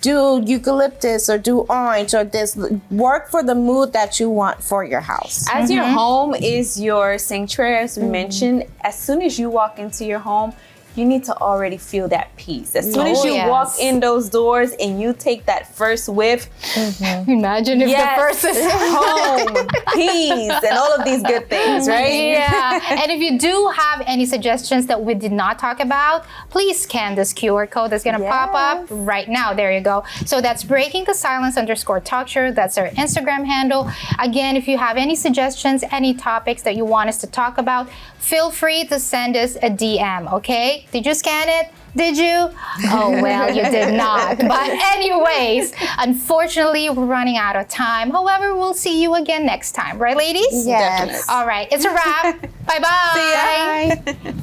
S5: do eucalyptus or do orange or this. Work for the mood that you want for your house.
S4: As your home is your sanctuary, as we mentioned, as soon as you walk into your home, you need to already feel that peace. As soon as you walk in those doors and you take that first whiff,
S3: imagine if the person is
S4: home, peace, and all of these good things, right?
S3: Yeah. And if you do have any suggestions that we did not talk about, please scan this QR code that's going to pop up right now. There you go. So that's Breaking the Silence _talk show. That's our Instagram handle. Again, if you have any suggestions, any topics that you want us to talk about, feel free to send us a DM, okay? Did you scan it? Did you? Oh, well, you did not. But anyways, unfortunately, we're running out of time. However, we'll see you again next time. Right, ladies?
S5: Yes.
S3: All right. It's a wrap. Bye-bye.
S4: See ya. Bye.